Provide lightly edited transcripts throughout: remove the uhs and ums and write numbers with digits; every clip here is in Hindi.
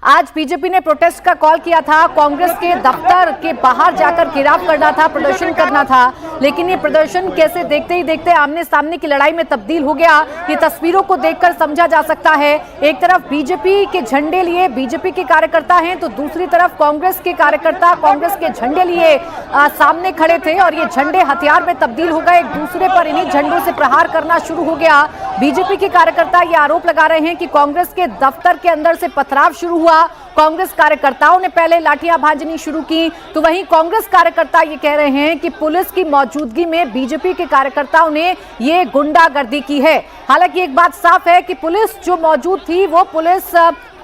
आज बीजेपी ने प्रोटेस्ट का कॉल किया था, कांग्रेस के दफ्तर के बाहर जाकर घेराव करना था, प्रदर्शन करना था, लेकिन ये प्रदर्शन कैसे देखते ही देखते आमने सामने की लड़ाई में तब्दील हो गया। ये तस्वीरों को देखकर समझा जा सकता है। एक तरफ बीजेपी के झंडे लिए बीजेपी के कार्यकर्ता हैं, तो दूसरी तरफ कांग्रेस के कार्यकर्ता कांग्रेस के झंडे लिए सामने खड़े थे और ये झंडे हथियार में तब्दील हो गए। एक दूसरे पर इन्हीं झंडों से प्रहार करना शुरू हो गया। बीजेपी के कार्यकर्ता ये आरोप लगा रहे हैं कि कांग्रेस के दफ्तर के अंदर से पथराव शुरू हुआ। कांग्रेस कार्यकर्ताओं ने पहले लाठियां भांजनी शुरू की, तो वहीं कांग्रेस कार्यकर्ता ये कह रहे हैं कि पुलिस की मौजूदगी में बीजेपी के कार्यकर्ताओं ने ये गुंडागर्दी की है। हालांकि एक बात साफ है कि पुलिस जो मौजूद थी वो पुलिस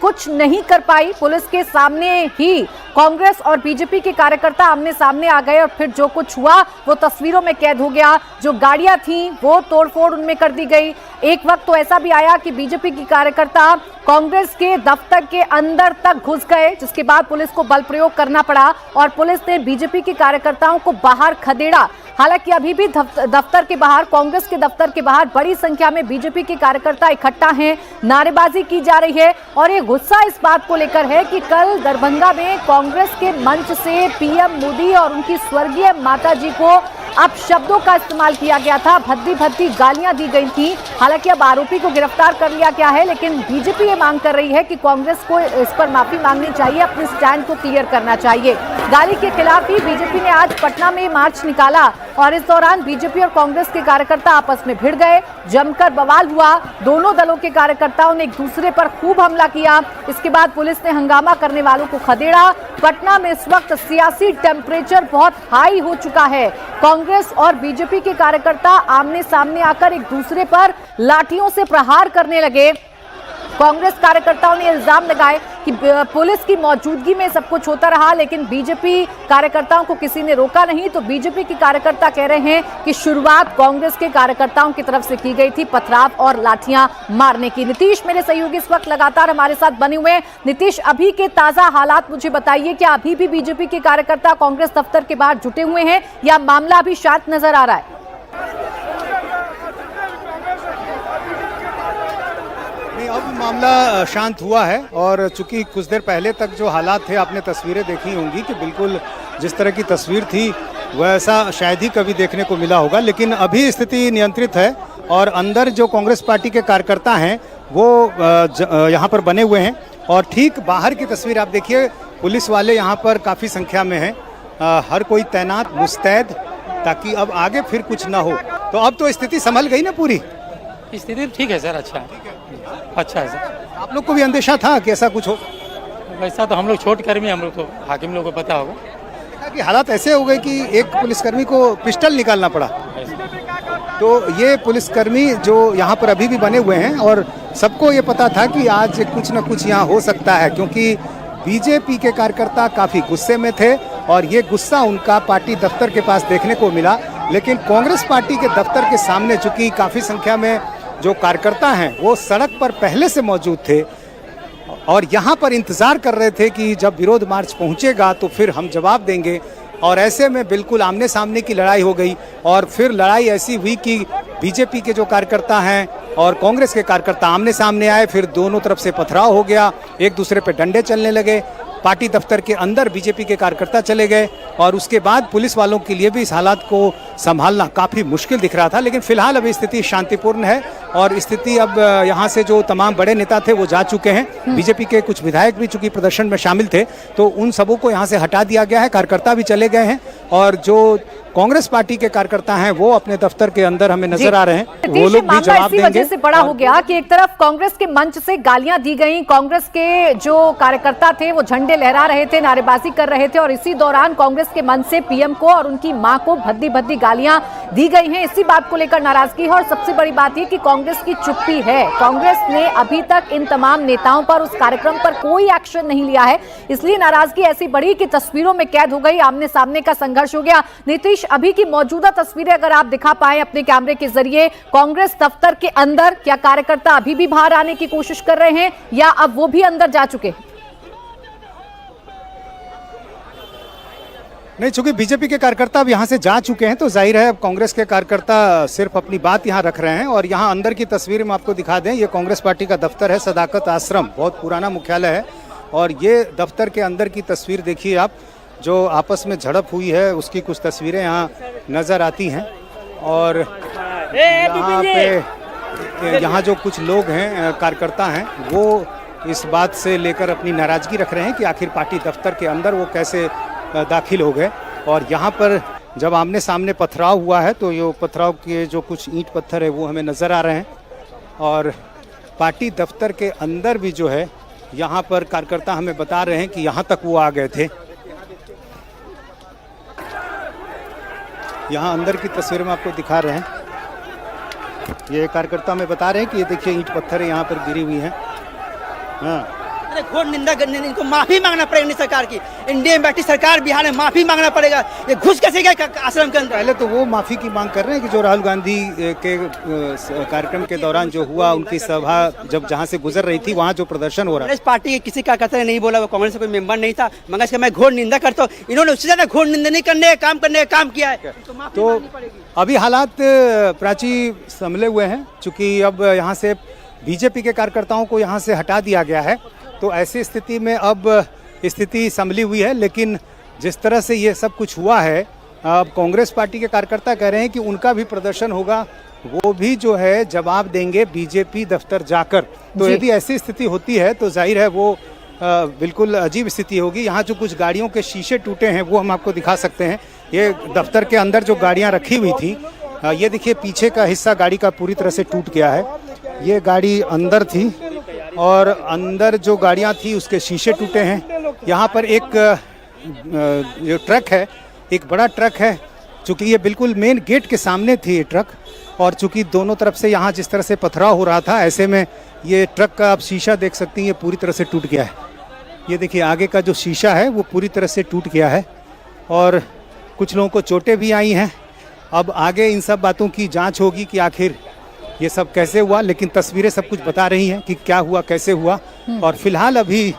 कुछ नहीं कर पाई। पुलिस के सामने ही कांग्रेस और बीजेपी के कार्यकर्ता आमने सामने आ गए और फिर जो कुछ हुआ वो तस्वीरों में कैद हो गया। जो गाड़ियां थीं वो तोड़फोड़ उनमें कर दी गई। एक वक्त तो ऐसा भी आया कि बीजेपी की कार्यकर्ता कांग्रेस के दफ्तर के अंदर तक घुस गए, जिसके बाद पुलिस को बल प्रयोग करना पड़ा और पुलिस ने बीजेपी के कार्यकर्ताओं को बाहर खदेड़ा। हालांकि अभी भी दफ्तर के बाहर, कांग्रेस के दफ्तर के बाहर बड़ी संख्या में बीजेपी के कार्यकर्ता इकट्ठा हैं, नारेबाजी की जा रही है और ये गुस्सा इस बात को लेकर है कि कल दरभंगा में कांग्रेस के मंच से पीएम मोदी और उनकी स्वर्गीय माताजी को अपशब्दों का इस्तेमाल किया गया था, भद्दी भद्दी गालियां दी गई थी। हालांकि अब आरोपी को गिरफ्तार कर लिया गया है, लेकिन बीजेपी ये मांग कर रही है कि कांग्रेस को इस पर माफी मांगनी चाहिए, अपने स्टैंड को क्लियर करना चाहिए। गाली के खिलाफ ही बीजेपी ने आज पटना में मार्च निकाला और इस दौरान बीजेपी और कांग्रेस के कार्यकर्ता आपस में भिड़ गए, जमकर बवाल हुआ। दोनों दलों के कार्यकर्ताओं ने एक दूसरे पर खूब हमला किया। इसके बाद पुलिस ने हंगामा करने वालों को खदेड़ा। पटना में इस वक्त सियासी टेम्परेचर बहुत हाई हो चुका है। कांग्रेस और बीजेपी के कार्यकर्ता आमने सामने आकर एक दूसरे पर लाठियों से प्रहार करने लगे। कांग्रेस कार्यकर्ताओं ने इल्जाम लगाए कि पुलिस की मौजूदगी में सब कुछ होता रहा, लेकिन बीजेपी कार्यकर्ताओं को किसी ने रोका नहीं। तो बीजेपी के कार्यकर्ता कह रहे हैं कि शुरुआत कांग्रेस के कार्यकर्ताओं की तरफ से की गई थी पथराव और लाठियां मारने की। नीतीश मेरे सहयोगी इस वक्त लगातार हमारे साथ बने हुए हैं। नीतीश, अभी के ताजा हालात मुझे बताइए, क्या अभी भी बीजेपी के कार्यकर्ता कांग्रेस दफ्तर के बाहर जुटे हुए हैं या मामला अभी शांत नजर आ रहा है? अब मामला शांत हुआ है और चूंकि कुछ देर पहले तक जो हालात थे आपने तस्वीरें देखी होंगी कि बिल्कुल जिस तरह की तस्वीर थी वैसा शायद ही कभी देखने को मिला होगा, लेकिन अभी स्थिति नियंत्रित है और अंदर जो कांग्रेस पार्टी के कार्यकर्ता हैं वो यहाँ पर बने हुए हैं और ठीक बाहर की तस्वीर आप देखिए, पुलिस वाले यहाँ पर काफ़ी संख्या में हैं, हर कोई तैनात मुस्तैद ताकि अब आगे फिर कुछ ना हो। तो अब तो स्थिति संभल गई ना पूरी? स्थिति ठीक है सर, अच्छा है सर। आप लोग को भी अंदेशा था कि ऐसा कुछ हो? वैसा तो हम लोग छोट कर्मी, हम लोग तो हाकिम लोगों को पता होगा। देखा कि हालात ऐसे हो गए कि एक पुलिसकर्मी को पिस्टल निकालना पड़ा। तो ये पुलिसकर्मी जो यहाँ पर अभी भी बने हुए हैं और सबको ये पता था कि आज कुछ न कुछ यहाँ हो सकता है, क्योंकि बीजेपी के कार्यकर्ता काफ़ी गुस्से में थे और ये गुस्सा उनका पार्टी दफ्तर के पास देखने को मिला। लेकिन कांग्रेस पार्टी के दफ्तर के सामने चूंकि काफ़ी संख्या में जो कार्यकर्ता हैं वो सड़क पर पहले से मौजूद थे और यहाँ पर इंतज़ार कर रहे थे कि जब विरोध मार्च पहुँचेगा तो फिर हम जवाब देंगे, और ऐसे में बिल्कुल आमने सामने की लड़ाई हो गई। और फिर लड़ाई ऐसी हुई कि बीजेपी के जो कार्यकर्ता हैं और कांग्रेस के कार्यकर्ता आमने सामने आए, फिर दोनों तरफ से पथराव हो गया, एक दूसरे पे डंडे चलने लगे। पार्टी दफ्तर के अंदर बीजेपी के कार्यकर्ता चले गए और उसके बाद पुलिस वालों के लिए भी इस हालात को संभालना काफ़ी मुश्किल दिख रहा था। लेकिन फिलहाल अभी स्थिति शांतिपूर्ण है और स्थिति अब यहाँ से जो तमाम बड़े नेता थे वो जा चुके हैं। बीजेपी के कुछ विधायक भी चूंकि प्रदर्शन में शामिल थे तो उन सबों को यहाँ से हटा दिया गया है, कार्यकर्ता भी चले गए हैं और जो कांग्रेस पार्टी के कार्यकर्ता हैं वो अपने दफ्तर के अंदर हमें नजर आ रहे हैं, वो लोग भी जवाब देंगे। वजह से बड़ा हो गया कि एक तरफ कांग्रेस के मंच से गालियां दी गई, कांग्रेस के जो कार्यकर्ता थे वो झंडे लहरा रहे थे, नारेबाजी कर रहे थे और इसी दौरान कांग्रेस के मंच से पीएम को और उनकी मां को भद्दी भद्दी गालियां दी गई हैं। इसी बात को लेकर नाराजगी है और सबसे बड़ी बात यह कि कांग्रेस की चुप्पी है। कांग्रेस ने अभी तक इन तमाम नेताओं पर, उस कार्यक्रम पर कोई एक्शन नहीं लिया है, इसलिए नाराजगी ऐसी बढ़ी कि तस्वीरों में कैद हो गई, आमने सामने का संघर्ष हो गया। नीतीश, अभी की मौजूदा तस्वीरें अगर आप दिखा पाए अपने कैमरे के जरिए, कांग्रेस दफ्तर के अंदर क्या कार्यकर्ता अभी भी बाहर आने की कोशिश कर रहे हैं या अब वो भी अंदर जा चुके हैं? नहीं, चूंकि बीजेपी के कार्यकर्ता अब यहाँ से जा चुके हैं तो जाहिर है अब कांग्रेस के कार्यकर्ता सिर्फ अपनी बात यहाँ रख रहे हैं। और यहाँ अंदर की तस्वीर में आपको दिखा दें, ये कांग्रेस पार्टी का दफ्तर है, सदाकत आश्रम, बहुत पुराना मुख्यालय है और ये दफ्तर के अंदर की तस्वीर देखिए आप, जो आपस में झड़प हुई है उसकी कुछ तस्वीरें यहाँ नज़र आती हैं। और यहाँ जो कुछ लोग हैं, कार्यकर्ता हैं, वो इस बात से लेकर अपनी नाराज़गी रख रहे हैं कि आखिर पार्टी दफ्तर के अंदर वो कैसे दाखिल हो गए। और यहाँ पर जब आमने सामने पथराव हुआ है तो ये पथराव के जो कुछ ईंट पत्थर है वो हमें नज़र आ रहे हैं। और पार्टी दफ्तर के अंदर भी जो है यहाँ पर कार्यकर्ता हमें बता रहे हैं कि यहाँ तक वो आ गए थे। यहाँ अंदर की तस्वीर में आपको दिखा रहे हैं, ये कार्यकर्ता हमें बता रहे हैं कि ये देखिए ईंट पत्थर यहाँ पर गिरी हुई हैं। हाँ, घोर निंदा करने, इनको माफी मांगना पड़ेगा सरकार की। इंडिया में बैठी सरकार बिहार में माफी मांगना पड़ेगा। ये घुस कैसे गए आश्रम के अंदर? पहले तो वो माफी की मांग कर रहे हैं कि जो राहुल गांधी के कार्यक्रम के दौरान जो हुआ, उनकी सभा जब जहां से गुजर रही थी वहां जो प्रदर्शन हो रहा है। पार्टी के किसी कार्यकर्ता ने नहीं बोला, वो कांग्रेस का कोई मेंबर नहीं था, मगर इसका मैं घोर निंदा करता हूँ। इन्होंने उससे ज्यादा घोर निंदा नहीं करने का काम किया है। तो अभी हालात प्राची संभले हुए हैं, चूंकि अब यहाँ से बीजेपी के कार्यकर्ताओं को यहाँ से हटा दिया गया है, तो ऐसी स्थिति में अब स्थिति संभली हुई है। लेकिन जिस तरह से ये सब कुछ हुआ है, अब कांग्रेस पार्टी के कार्यकर्ता कह रहे हैं कि उनका भी प्रदर्शन होगा, वो भी जो है जवाब देंगे बीजेपी दफ्तर जाकर। तो यदि ऐसी स्थिति होती है तो जाहिर है वो बिल्कुल अजीब स्थिति होगी। यहाँ जो कुछ गाड़ियों के शीशे टूटे हैं वो हम आपको दिखा सकते हैं। ये दफ्तर के अंदर जो गाड़ियाँ रखी हुई थी, ये देखिए पीछे का हिस्सा गाड़ी का पूरी तरह से टूट गया है। ये गाड़ी अंदर थी और अंदर जो गाड़ियां थी उसके शीशे टूटे हैं। यहाँ पर एक जो ट्रक है, एक बड़ा ट्रक है, चूँकि ये बिल्कुल मेन गेट के सामने थी ये ट्रक, और चूँकि दोनों तरफ से यहाँ जिस तरह से पथराव हो रहा था, ऐसे में ये ट्रक का आप शीशा देख सकती हैं, ये पूरी तरह से टूट गया है। ये देखिए आगे का जो शीशा है वो पूरी तरह से टूट गया है और कुछ लोगों को चोटें भी आई हैं। अब आगे इन सब बातों की जाँच होगी कि आखिर ये सब कैसे हुआ, लेकिन तस्वीरें सब कुछ बता रही हैं कि क्या हुआ, कैसे हुआ। और फिलहाल अभी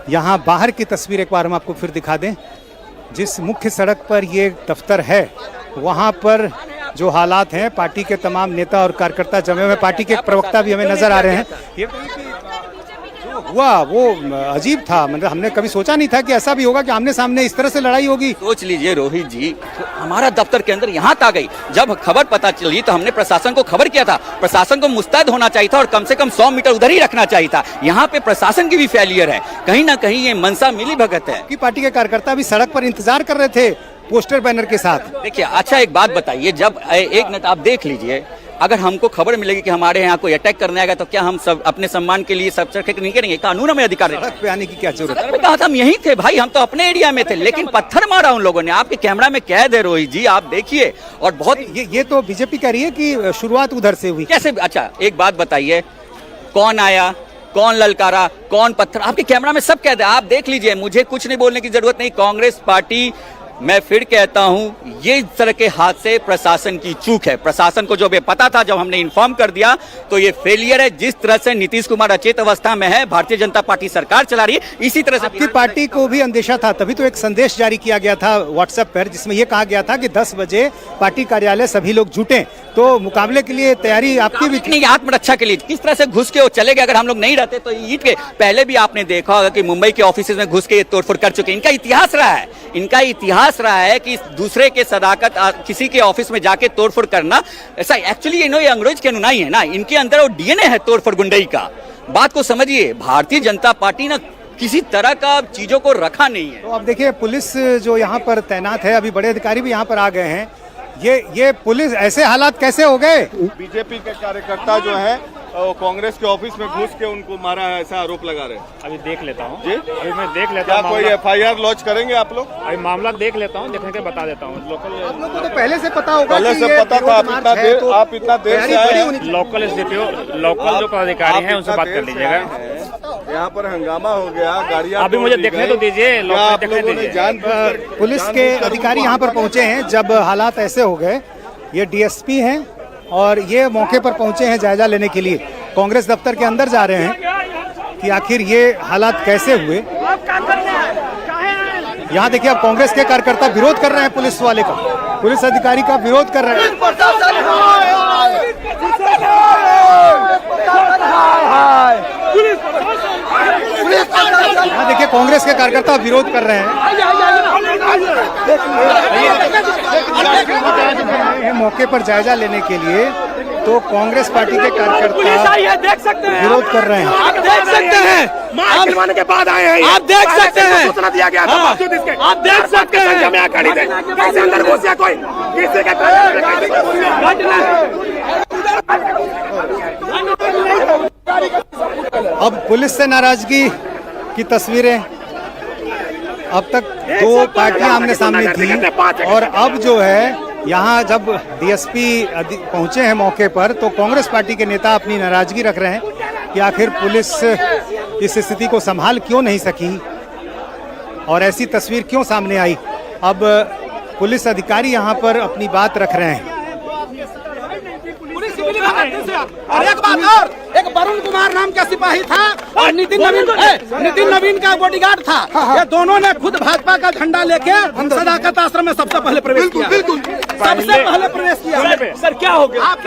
यहाँ बाहर की तस्वीर एक बार हम आपको फिर दिखा दें। जिस मुख्य सड़क पर ये दफ्तर है वहाँ पर जो हालात हैं, पार्टी के तमाम नेता और कार्यकर्ता जमे हुए, पार्टी के प्रवक्ता भी हमें नजर आ रहे हैं। ये जो हुआ वो अजीब था, मतलब हमने कभी सोचा नहीं था कि ऐसा भी होगा कि आमने सामने इस तरह से लड़ाई होगी। सोच लीजिए रोहित जी, तो हमारा दफ्तर के अंदर यहाँ आ गई। जब खबर पता चली तो हमने प्रशासन को खबर किया था। प्रशासन को मुस्तैद होना चाहिए था और कम से कम 100 मीटर उधर ही रखना चाहिए था। यहाँ पे प्रशासन की भी फेलियर है, कहीं ना कहीं ये मनसा मिली भगत है कि पार्टी के कार्यकर्ता भी सड़क पर इंतजार कर रहे थे पोस्टर बैनर के साथ। देखिए, अच्छा एक बात बताइए, जब एक मिनट आप देख लीजिए, अगर हमको खबर मिलेगी कि हमारे यहाँ कोई अटैक करने आएगा तो क्या हम सब अपने सम्मान के लिए सब चर्चा नहीं करेंगे? कानून हमें अधिकार है। सड़क पे आने की क्या जरूरत है? कहा था हम यहीं थे भाई, हम तो अपने एरिया में थे, लेकिन पत्थर मारा उन लोगों ने। आपके कैमरा में कैद है रोहित जी, आप देखिए। और बहुत ये तो बीजेपी कह रही है कि शुरुआत उधर से हुई। कैसे? अच्छा एक बात बताइए, कौन आया, कौन ललकारा, कौन पत्थर, आपके कैमरा में सब कैद है, आप देख लीजिए। मुझे कुछ नहीं बोलने की जरूरत नहीं। कांग्रेस पार्टी, मैं फिर कहता हूं, ये इस तरह के हादसे प्रशासन की चूक है। प्रशासन को जब ये पता था, जब हमने इन्फॉर्म कर दिया, तो ये फेलियर है। जिस तरह से नीतीश कुमार अचेत अवस्था में है, भारतीय जनता पार्टी सरकार चला रही है, इसी तरह से आपकी पार्टी को भी अंदेशा था, तभी तो एक संदेश जारी किया गया था व्हाट्सएप पर, जिसमें यह कहा गया था कि 10 बजे पार्टी कार्यालय सभी लोग जुटें। तो मुकाबले के लिए तैयारी आपकी भी नहीं, आत्मरक्षा के लिए किस तरह से घुस के वो चले गए। अगर हम लोग नहीं रहते तो ईट के पहले भी आपने देखा होगा कि मुंबई के ऑफिस में घुस के तोड़फोड़ कर चुके। इनका इतिहास रहा है, इनका इतिहास रहा है कि दूसरे के सदाकत किसी के ऑफिस में जाके तोड़फोड़ करना। ऐसा एक्चुअली ये अंग्रेज के अनुयायी है ना, इनके अंदर वो डीएनए है तोड़फोड़ गुंडई का। बात को समझिए, भारतीय जनता पार्टी ना किसी तरह का चीजों को रखा नहीं है। तो अब देखिए पुलिस जो यहाँ पर तैनात है, अभी बड़े अधिकारी भी यहाँ पर आ गए हैं। ये पुलिस, ऐसे हालात कैसे हो गए? बीजेपी के कार्यकर्ता जो है कांग्रेस के ऑफिस में घुस के उनको मारा है, ऐसा आरोप लगा रहे हैं। अभी देख लेता हूँ जी, अभी मैं देख लेता क्या हूँ। कोई एफआईआर लॉन्च करेंगे आप लोग? अभी मामला देख लेता हूँ, देखने के बता देता हूँ। आप लोगों को तो पहले से पता होगा, पहले से पता था। आप इतना देर से आए हैं। लोकल एसडीपीओ, लोकल जो पदाधिकारी हैं उनसे बात कर लीजिएगा। यहाँ पर हंगामा हो गया, गाड़ियाँ अभी मुझे देखने तो दीजिए, आप लोगों ने जान पुलिस के अधिकारी यहाँ पर पहुँचे हैं जब हालात ऐसे हो गए। ये डीएसपी हैं और ये मौके पर पहुँचे हैं जायजा लेने के लिए। कांग्रेस दफ्तर के अंदर जा रहे हैं कि आखिर ये हालात कैसे हुए। यहाँ देखिए, अब कांग्रेस के कार्यकर्ता विरोध कर रहे हैं पुलिस वाले का, पुलिस अधिकारी का विरोध कर रहे हैं। पुलिस यहाँ देखिए कांग्रेस के कार्यकर्ता विरोध कर रहे हैं मौके पर जायजा लेने के लिए, तो कांग्रेस पार्टी के कार्यकर्ता देख सकते हैं, विरोध कर रहे हैं। आप देख सकते हैं, मार गिरवाने के बाद आए हैं, आप देख सकते हैं, सूचना दिया गया था, आप देख सकते हैं, कैसे अंदर घुसा कोई किसी के अब पुलिस से नाराजगी की तस्वीरें, अब तक दो पार्टियां आमने सामने थी और अब जो है यहाँ जब डीएसपी पहुंचे हैं मौके पर, तो कांग्रेस पार्टी के नेता अपनी नाराजगी रख रहे हैं कि आखिर पुलिस इस स्थिति को संभाल क्यों नहीं सकी और ऐसी तस्वीर क्यों सामने आई। अब पुलिस अधिकारी यहाँ पर अपनी बात रख रहे हैं। और एक बात और, एक वरुण कुमार नाम का सिपाही था और नितिन नवीन का बॉडीगार्ड था। ये दोनों ने खुद भाजपा का झंडा लेके सदाकत आश्रम में सबसे पहले प्रवेश किया। सबसे पहले प्रवेश किया। सर क्या हो गया? आप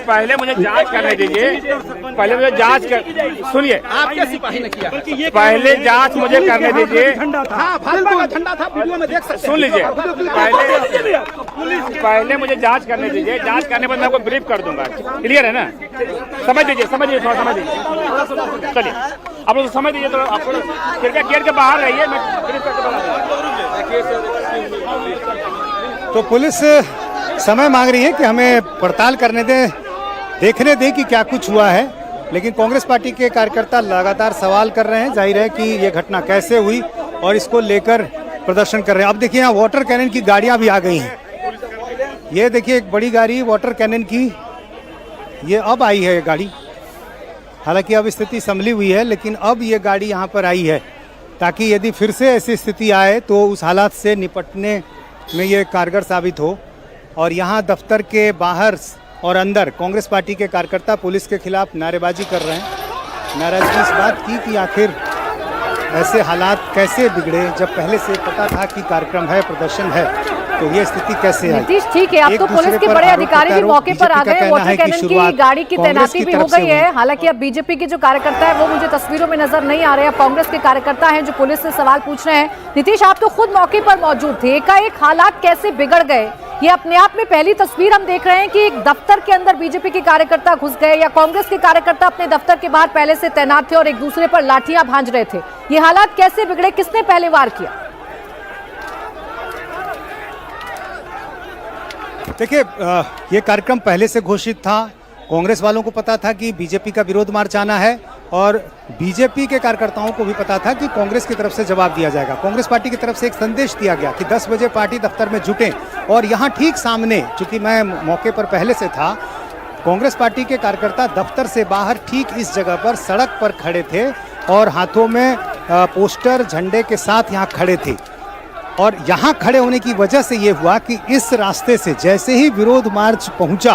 पहले मुझे जांच करने दीजिए, पहले मुझे जांच कर, सुनिए, आपके सिपाही ने किया। पहले जांच मुझे करने दीजिए। भाजपा का झंडा था, वीडियो में देख सकते हैं। सुन लीजिए, पहले मुझे जांच करने दीजिए, जांच करने पर मैं आपको ब्रीफ कर दूंगा। क्लियर है ना? समझ लीजिए, समझ लीजिए, थोड़ा समझ लीजिए। चलिए आप लोग समझ लीजिए, तो आप कृपया गेट के बाहर रहिए, मैं ब्रीफ करके बता दूंगा। तो पुलिस समय मांग रही है कि हमें पड़ताल करने दें, देखने दें कि क्या कुछ हुआ है, लेकिन कांग्रेस पार्टी के कार्यकर्ता लगातार सवाल कर रहे हैं। जाहिर है कि ये घटना कैसे हुई और इसको लेकर प्रदर्शन कर रहे हैं। अब देखिए यहाँ वाटर कैनन की गाड़ियां भी आ गई हैं। ये देखिए एक बड़ी गाड़ी वाटर कैनन की, ये अब आई है ये गाड़ी। हालांकि अब स्थिति संभली हुई है, लेकिन अब ये गाड़ी यहाँ पर आई है ताकि यदि फिर से ऐसी स्थिति आए तो उस हालात से निपटने में ये कारगर साबित हो। और यहाँ दफ्तर के बाहर और अंदर कांग्रेस पार्टी के कार्यकर्ता पुलिस के खिलाफ नारेबाजी कर रहे हैं। नाराजगी इस बात की कि आखिर ऐसे हालात कैसे बिगड़े, जब पहले से पता था कि कार्यक्रम है, प्रदर्शन है, तो ये स्थिति कैसे आई। नीतीश ठीक है, अब तो पुलिस के बड़े अधिकारी भी मौके पर आ गए, वाटर कैनन की गाड़ी की तैनाती भी हो गई है। हालांकि अब बीजेपी के जो कार्यकर्ता है वो मुझे तस्वीरों में नजर नहीं आ रहे हैं। कांग्रेस के कार्यकर्ता हैं जो पुलिस से सवाल पूछ रहे हैं। नीतीश, आप तो खुद मौके पर मौजूद थे, एकाएक हालात कैसे बिगड़ गए? ये अपने आप में पहली तस्वीर हम देख रहे हैं कि एक दफ्तर के अंदर बीजेपी के कार्यकर्ता घुस गए या कांग्रेस के कार्यकर्ता अपने दफ्तर के बाहर पहले से तैनात थे और एक दूसरे पर लाठियां भांज रहे थे। ये हालात कैसे बिगड़े, किसने पहले वार किया? देखिए, ये कार्यक्रम पहले से घोषित था। कांग्रेस वालों को पता था कि बीजेपी का विरोध मार्च आना है और बीजेपी के कार्यकर्ताओं को भी पता था कि कांग्रेस की तरफ से जवाब दिया जाएगा। कांग्रेस पार्टी की तरफ से एक संदेश दिया गया कि 10 बजे पार्टी दफ्तर में जुटें। और यहाँ ठीक सामने, चूंकि मैं मौके पर पहले से था, कांग्रेस पार्टी के कार्यकर्ता दफ्तर से बाहर ठीक इस जगह पर सड़क पर खड़े थे और हाथों में पोस्टर झंडे के साथ यहाँ खड़े थे। और यहाँ खड़े होने की वजह से ये हुआ कि इस रास्ते से जैसे ही विरोध मार्च पहुँचा,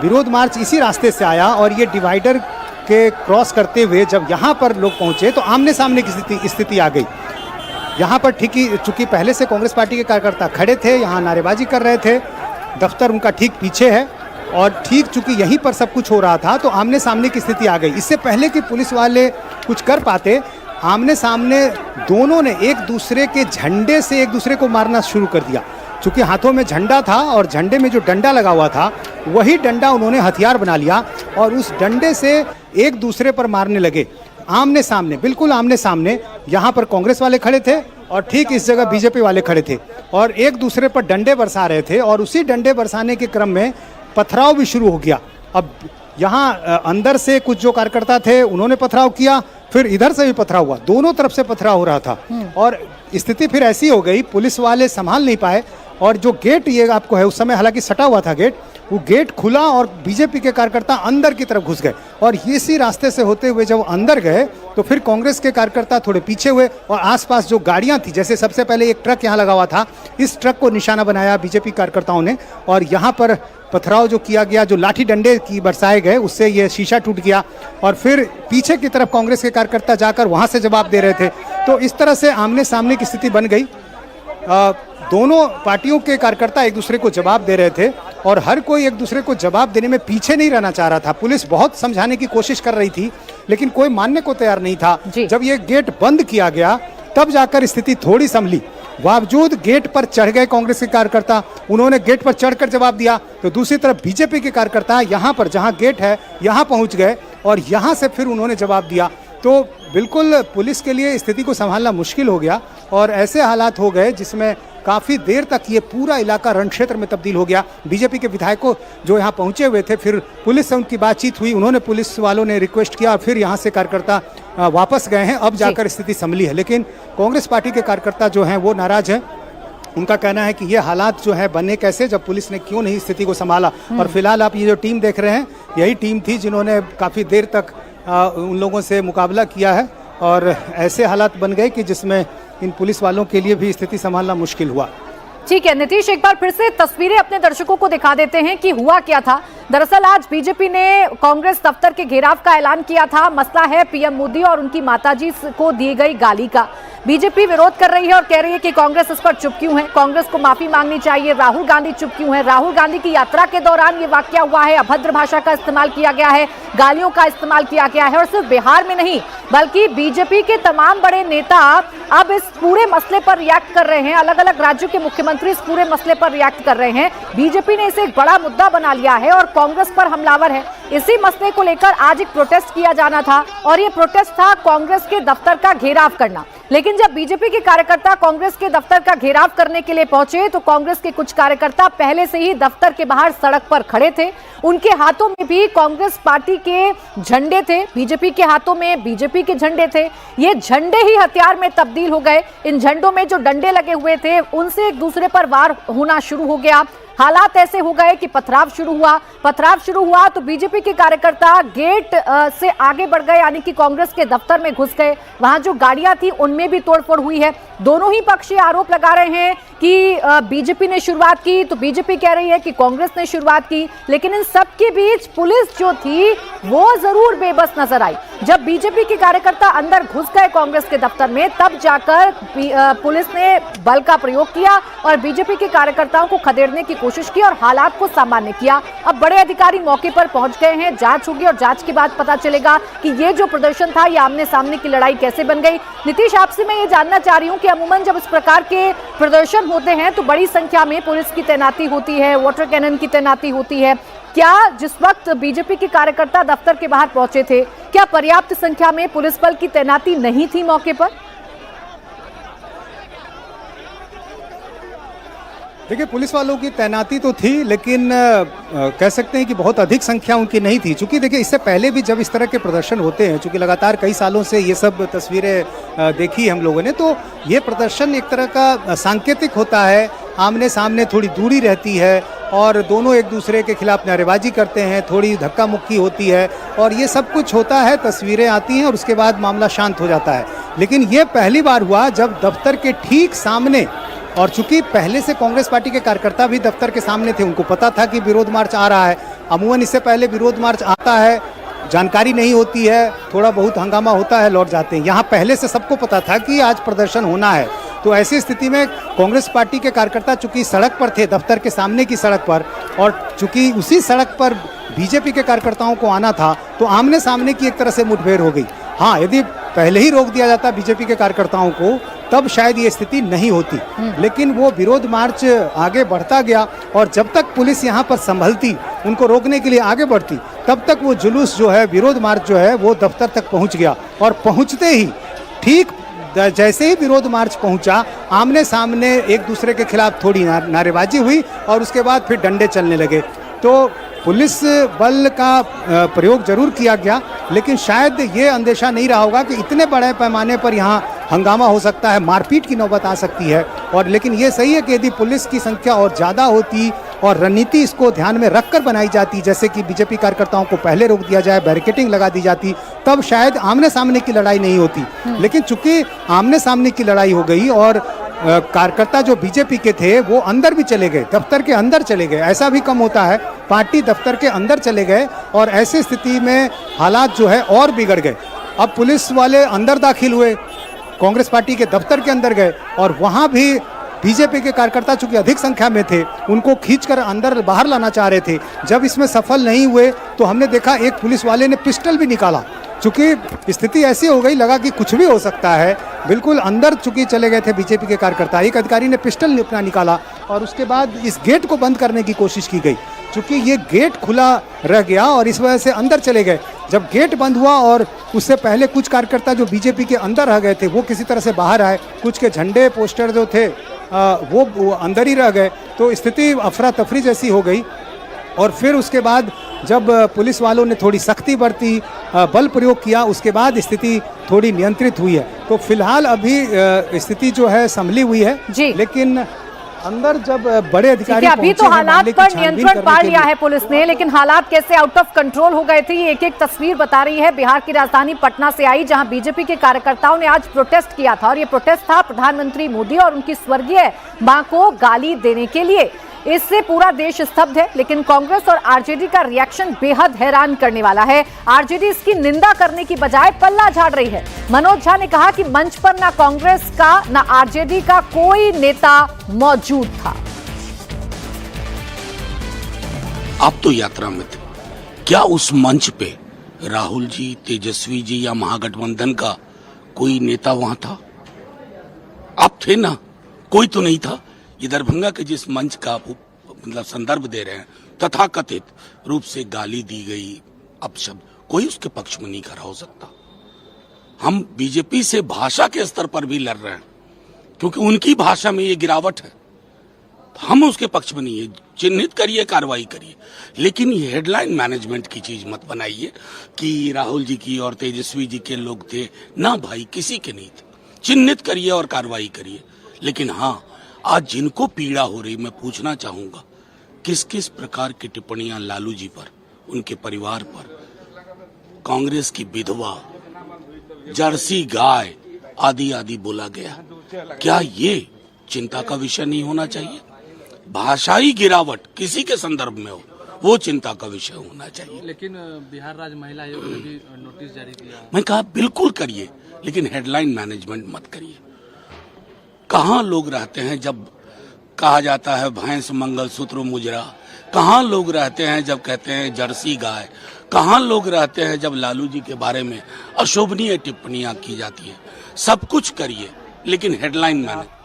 विरोध मार्च इसी रास्ते से आया और ये डिवाइडर के क्रॉस करते हुए जब यहाँ पर लोग पहुँचे तो आमने सामने की स्थिति आ गई। यहाँ पर ठीक ही, चूंकि पहले से कांग्रेस पार्टी के कार्यकर्ता खड़े थे, यहाँ नारेबाजी कर रहे थे, दफ्तर उनका ठीक पीछे है और ठीक चूंकि यहीं पर सब कुछ हो रहा था तो आमने सामने की स्थिति आ गई। इससे पहले कि पुलिस वाले कुछ कर पाते, आमने सामने दोनों ने एक दूसरे के झंडे से एक दूसरे को मारना शुरू कर दिया। चूंकि हाथों में झंडा था और झंडे में जो डंडा लगा हुआ था वही डंडा उन्होंने हथियार बना लिया और उस डंडे से एक दूसरे पर मारने लगे। आमने सामने, बिल्कुल आमने सामने यहाँ पर कांग्रेस वाले खड़े थे और ठीक इस जगह बीजेपी वाले खड़े थे और एक दूसरे पर डंडे बरसा रहे थे और उसी डंडे बरसाने के क्रम में पथराव भी शुरू हो गया। अब यहाँ अंदर से कुछ जो कार्यकर्ता थे उन्होंने पथराव किया, फिर इधर से भी पथराव हुआ, दोनों तरफ से पथराव हो रहा था और स्थिति फिर ऐसी हो गई, पुलिस वाले संभाल नहीं पाए और जो गेट ये आपको है, उस समय हालांकि सटा हुआ था गेट, वो गेट खुला और बीजेपी के कार्यकर्ता अंदर की तरफ घुस गए और इसी रास्ते से होते हुए जब अंदर गए तो फिर कांग्रेस के कार्यकर्ता थोड़े पीछे हुए और आसपास जो गाड़ियां थी, जैसे सबसे पहले एक ट्रक यहाँ लगा हुआ था, इस ट्रक को निशाना बनाया बीजेपी कार्यकर्ताओं ने और यहाँ पर पथराव जो किया गया, जो लाठी डंडे की बरसाए गए, उससे ये शीशा टूट गया और फिर पीछे की तरफ कांग्रेस के कार्यकर्ता जाकर वहाँ से जवाब दे रहे थे। तो इस तरह से आमने सामने की स्थिति बन गई। दोनों पार्टियों के कार्यकर्ता एक दूसरे को जवाब दे रहे थे और हर कोई एक दूसरे को जवाब देने में पीछे नहीं रहना चाह रहा था। पुलिस बहुत समझाने की कोशिश कर रही थी, लेकिन कोई मानने को तैयार नहीं था। जब ये गेट बंद किया गया तब जाकर स्थिति थोड़ी संभली। बावजूद गेट पर चढ़ गए कांग्रेस के कार्यकर्ता, उन्होंने गेट पर चढ़कर जवाब दिया, तो दूसरी तरफ बीजेपी के कार्यकर्ता यहाँ पर जहाँ गेट है यहाँ पहुँच गए और यहाँ से फिर उन्होंने जवाब दिया। तो बिल्कुल पुलिस के लिए स्थिति को संभालना मुश्किल हो गया और ऐसे हालात हो गए जिसमें काफ़ी देर तक ये पूरा इलाका रण क्षेत्र में तब्दील हो गया। बीजेपी के विधायकों जो यहाँ पहुँचे हुए थे, फिर पुलिस से उनकी बातचीत हुई, उन्होंने पुलिस वालों ने रिक्वेस्ट किया और फिर यहाँ से कार्यकर्ता वापस गए हैं। अब जाकर स्थिति संभली है, लेकिन कांग्रेस पार्टी के कार्यकर्ता जो हैं वो नाराज हैं। उनका कहना है कि ये हालात जो है बने कैसे जब पुलिस ने क्यों नहीं स्थिति को संभाला। और फिलहाल आप ये जो टीम देख रहे हैं यही टीम थी जिन्होंने काफ़ी देर तक उन लोगों से मुकाबला किया है और ऐसे हालात बन गए कि जिसमें इन पुलिस वालों के लिए भी स्थिति संभालना मुश्किल हुआ। ठीक है नीतीश, एक बार फिर से तस्वीरें अपने दर्शकों को दिखा देते हैं कि हुआ क्या था। दरअसल आज बीजेपी ने कांग्रेस दफ्तर के घेराव का ऐलान किया था। मसला है पीएम मोदी और उनकी माताजी को दी गई गाली का। बीजेपी विरोध कर रही है और कह रही है कि कांग्रेस इस पर चुप क्यों है, कांग्रेस को माफी मांगनी चाहिए। राहुल गांधी चुप क्यों है, राहुल गांधी की यात्रा के दौरान ये वाकया हुआ है, अभद्र भाषा का इस्तेमाल किया गया है, गालियों का इस्तेमाल किया गया है। और सिर्फ बिहार में नहीं बल्कि बीजेपी के तमाम बड़े नेता अब इस पूरे मसले पर रिएक्ट कर रहे हैं। अलग अलग राज्यों के मुख्यमंत्री इस पूरे मसले पर रिएक्ट कर रहे हैं। बीजेपी ने इसे एक बड़ा मुद्दा बना लिया है और कांग्रेस पर हमलावर है। इसी मसले को लेकर आज एक प्रोटेस्ट किया जाना था और ये प्रोटेस्ट था कांग्रेस के दफ्तर का घेराव करना। लेकिन जब बीजेपी के कार्यकर्ता कांग्रेस के दफ्तर का घेराव करने के लिए पहुंचे तो कांग्रेस के कुछ कार्यकर्ता पहले से ही दफ्तर के बाहर सड़क पर खड़े थे। उनके हाथों में भी कांग्रेस पार्टी के झंडे थे, बीजेपी के हाथों में बीजेपी के झंडे थे। ये झंडे ही हथियार में तब्दील हो गए। इन झंडों में जो डंडे लगे हुए थे उनसे एक दूसरे पर वार होना शुरू हो गया। हालात ऐसे हो गए कि पथराव शुरू हुआ तो बीजेपी के कार्यकर्ता गेट से आगे बढ़ गए, यानी कि कांग्रेस के दफ्तर में घुस गए। वहां जो गाड़ियां थी उनमें भी तोड़फोड़ हुई है। दोनों ही पक्ष ये आरोप लगा रहे हैं कि बीजेपी ने शुरुआत की, तो बीजेपी कह रही है कि कांग्रेस ने शुरुआत की। लेकिन इन सब के बीच पुलिस जो थी वो जरूर बेबस नजर आई। जब बीजेपी के कार्यकर्ता अंदर घुस गए कांग्रेस के दफ्तर में तब जाकर पुलिस ने बल का प्रयोग किया और बीजेपी के कार्यकर्ताओं को खदेड़ने की कोशिश की और हालात को सामान्य किया। अब बड़े अधिकारी मौके पर पहुंच गए हैं, जांच होगी और जांच के बाद पता चलेगा कि ये जो प्रदर्शन था ये आमने सामने की लड़ाई कैसे बन गई। नीतीश, आपसे मैं ये जानना चाह रही हूँ कि अमूमन जब इस प्रकार के प्रदर्शन होते हैं तो बड़ी संख्या में पुलिस की तैनाती होती है, वाटर कैनन की तैनाती होती है। क्या जिस वक्त बीजेपी के कार्यकर्ता दफ्तर के बाहर पहुंचे थे क्या पर्याप्त संख्या में पुलिस बल की तैनाती नहीं थी मौके पर? देखिए, पुलिस वालों की तैनाती तो थी, लेकिन कह सकते हैं कि बहुत अधिक संख्या उनकी नहीं थी। चूंकि देखिए, इससे पहले भी जब इस तरह के प्रदर्शन होते हैं, चूंकि लगातार कई सालों से ये सब तस्वीरें देखी हम लोगों ने, तो ये प्रदर्शन एक तरह का सांकेतिक होता है। आमने सामने थोड़ी दूरी रहती है और दोनों एक दूसरे के खिलाफ नारेबाजी करते हैं, थोड़ी धक्का मुक्की होती है और ये सब कुछ होता है, तस्वीरें आती हैं और उसके बाद मामला शांत हो जाता है। लेकिन ये पहली बार हुआ जब दफ्तर के ठीक सामने, और चूंकि पहले से कांग्रेस पार्टी के कार्यकर्ता भी दफ्तर के सामने थे, उनको पता था कि विरोध मार्च आ रहा है। अमूमन इससे पहले विरोध मार्च आता है, जानकारी नहीं होती है, थोड़ा बहुत हंगामा होता है, लौट जाते हैं। यहाँ पहले से सबको पता था कि आज प्रदर्शन होना है। तो ऐसी स्थिति में कांग्रेस पार्टी के कार्यकर्ता चूंकि सड़क पर थे, दफ्तर के सामने की सड़क पर, और चूंकि उसी सड़क पर बीजेपी के कार्यकर्ताओं को आना था, तो आमने सामने की एक तरह से मुठभेड़ हो गई। हाँ, यदि पहले ही रोक दिया जाता बीजेपी के कार्यकर्ताओं को तब शायद ये स्थिति नहीं होती। लेकिन वो विरोध मार्च आगे बढ़ता गया और जब तक पुलिस यहाँ पर संभलती, उनको रोकने के लिए आगे बढ़ती, तब तक वो जुलूस जो है, विरोध मार्च जो है, वो दफ्तर तक पहुँच गया। और पहुँचते ही ठीक जैसे ही विरोध मार्च पहुंचा, आमने सामने एक दूसरे के खिलाफ थोड़ी नारेबाजी हुई और उसके बाद फिर डंडे चलने लगे। तो पुलिस बल का प्रयोग जरूर किया गया, लेकिन शायद ये अंदेशा नहीं रहा होगा कि इतने बड़े पैमाने पर यहाँ हंगामा हो सकता है, मारपीट की नौबत आ सकती है। और लेकिन ये सही है कि यदि पुलिस की संख्या और ज़्यादा होती और रणनीति इसको ध्यान में रखकर बनाई जाती, जैसे कि बीजेपी कार्यकर्ताओं को पहले रोक दिया जाए, बैरिकेडिंग लगा दी जाती, तब शायद आमने सामने की लड़ाई नहीं होती। लेकिन चूंकि आमने सामने की लड़ाई हो गई और कार्यकर्ता जो बीजेपी के थे वो अंदर भी चले गए, दफ्तर के अंदर चले गए। ऐसा भी कम होता है, पार्टी दफ्तर के अंदर चले गए और ऐसी स्थिति में हालात जो है और बिगड़ गए। अब पुलिस वाले अंदर दाखिल हुए, कांग्रेस पार्टी के दफ्तर के अंदर गए और वहाँ भी बीजेपी के कार्यकर्ता चूंकि अधिक संख्या में थे, उनको खींचकर अंदर बाहर लाना चाह रहे थे। जब इसमें सफल नहीं हुए तो हमने देखा एक पुलिस वाले ने पिस्टल भी निकाला। चूंकि स्थिति ऐसी हो गई, लगा कि कुछ भी हो सकता है, बिल्कुल अंदर चूंकि चले गए थे बीजेपी के कार्यकर्ता। एक अधिकारी ने पिस्टल अपना निकाला और उसके बाद इस गेट को बंद करने की कोशिश की गई। चूंकि ये गेट खुला रह गया और इस वजह से अंदर चले गए। जब गेट बंद हुआ और उससे पहले कुछ कार्यकर्ता जो बीजेपी के अंदर रह गए थे वो किसी तरह से बाहर आए, कुछ के झंडे पोस्टर जो थे वो अंदर ही रह गए, तो स्थिति अफरा तफरी जैसी हो गई। और फिर उसके बाद जब पुलिस वालों ने थोड़ी सख्ती बरती, बल प्रयोग किया, उसके बाद स्थिति थोड़ी नियंत्रित हुई है। तो फिलहाल अभी स्थिति जो है संभली हुई है जी। लेकिन अंदर जब बड़े अधिकारी अभी तो हालात पर नियंत्रण पा लिया है पुलिस ने, लेकिन हालात कैसे आउट ऑफ कंट्रोल हो गए थे ये एक एक तस्वीर बता रही है। बिहार की राजधानी पटना से आई, जहां बीजेपी के कार्यकर्ताओं ने आज प्रोटेस्ट किया था और ये प्रोटेस्ट था प्रधानमंत्री मोदी और उनकी स्वर्गीय मां को गाली देने के लिए। इससे पूरा देश स्तब्ध है, लेकिन कांग्रेस और आरजेडी का रिएक्शन बेहद हैरान करने वाला है। आरजेडी इसकी निंदा करने की बजाय पल्ला झाड़ रही है। मनोज झा ने कहा कि मंच पर ना कांग्रेस का ना आरजेडी का कोई नेता मौजूद था। आप तो यात्रा में थे, क्या उस मंच पे राहुल जी, तेजस्वी जी या महागठबंधन का कोई नेता वहां था? आप थे ना, कोई तो नहीं था। ये दरभंगा के जिस मंच का मतलब संदर्भ दे रहे हैं, तथाकथित रूप से गाली दी गई, अपशब्द, कोई उसके पक्ष में नहीं खड़ा हो सकता। हम बीजेपी से भाषा के स्तर पर भी लड़ रहे हैं क्योंकि उनकी भाषा में ये गिरावट है। हम उसके पक्ष में नहीं है, चिन्हित करिए, कार्रवाई करिए, लेकिन ये हेडलाइन मैनेजमेंट की चीज मत बनाइए कि राहुल जी की और तेजस्वी जी के लोग थे ना। भाई, किसी के नहीं थे। चिन्हित करिए और कार्रवाई करिए। लेकिन हाँ, आज जिनको पीड़ा हो रही, मैं पूछना चाहूंगा किस किस प्रकार की टिप्पणियां लालू जी पर, उनके परिवार पर, कांग्रेस की विधवा, जर्सी गाय आदि आदि बोला गया। क्या ये चिंता का विषय नहीं होना चाहिए? भाषाई गिरावट किसी के संदर्भ में हो, वो चिंता का विषय होना चाहिए। लेकिन बिहार राज्य महिला आयोग ने भी नोटिस जारी किया। मैं कहा बिल्कुल करिए, लेकिन हेडलाइन मैनेजमेंट मत करिए। कहाँ लोग रहते हैं जब कहा जाता है भैंस मंगलसूत्र मुजरा? कहाँ लोग रहते हैं जब कहते हैं जर्सी गाय? कहाँ लोग रहते हैं जब लालू जी के बारे में अशोभनीय टिप्पणियां की जाती है? सब कुछ करिए, लेकिन हेडलाइन मैनेज।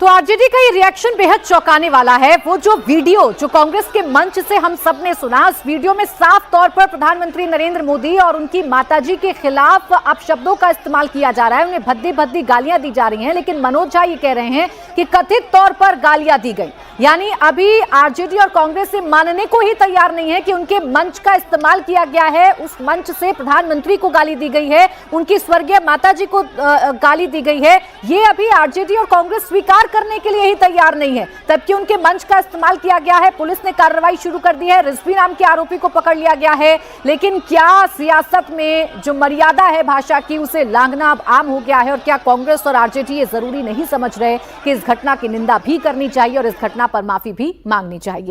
तो आरजेडी का ये रिएक्शन बेहद चौंकाने वाला है। वो जो वीडियो जो कांग्रेस के मंच से हम सब ने सुना, उस वीडियो में साफ तौर पर प्रधानमंत्री नरेंद्र मोदी और उनकी माताजी के खिलाफ अपशब्दों का इस्तेमाल किया जा रहा है। उन्हें भद्दी भद्दी गालियां दी जा रही हैं, लेकिन मनोज झा ये कह रहे हैं कि कथित तौर पर गालियां दी गई। यानी अभी आरजेडी और कांग्रेस से मानने को ही तैयार नहीं है कि उनके मंच का इस्तेमाल किया गया है। उस मंच से प्रधानमंत्री को गाली दी गई है, उनकी स्वर्गीय माताजी को गाली दी गई है। ये अभी आरजेडी और कांग्रेस स्वीकार करने के लिए ही तैयार नहीं है, तबकि उनके मंच का इस्तेमाल किया गया है। पुलिस ने कार्रवाई शुरू कर दी है, रिजवी नाम के आरोपी को पकड़ लिया गया है। लेकिन क्या सियासत में जो मर्यादा है भाषा की, उसे लांघना अब आम हो गया है? और क्या कांग्रेस और आरजेडी ये जरूरी नहीं समझ रहे कि इस घटना की निंदा भी करनी चाहिए और इस घटना पर माफी भी मांगनी चाहिए?